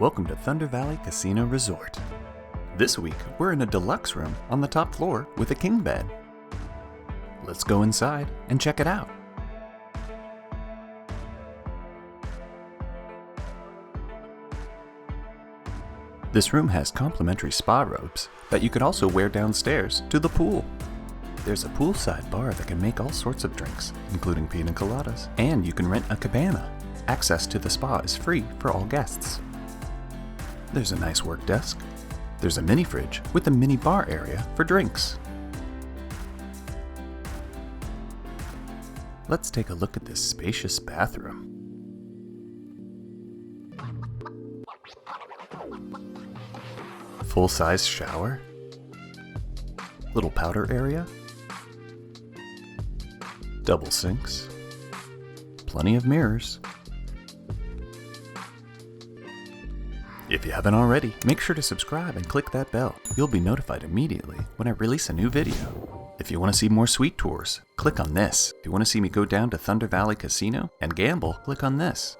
Welcome to Thunder Valley Casino Resort. This week, we're in a deluxe room on the top floor with a king bed. Let's go inside and check it out. This room has complimentary spa robes that you can also wear downstairs to the pool. There's a poolside bar that can make all sorts of drinks, including pina coladas, and you can rent a cabana. Access to the spa is free for all guests. There's a nice work desk. There's a mini fridge with a mini bar area for drinks. Let's take a look at this spacious bathroom. Full-size shower. Little powder area. Double sinks. Plenty of mirrors. If you haven't already, make sure to subscribe and click that bell. You'll be notified immediately when I release a new video. If you want to see more suite tours, click on this. If you want to see me go down to Thunder Valley Casino and gamble, click on this.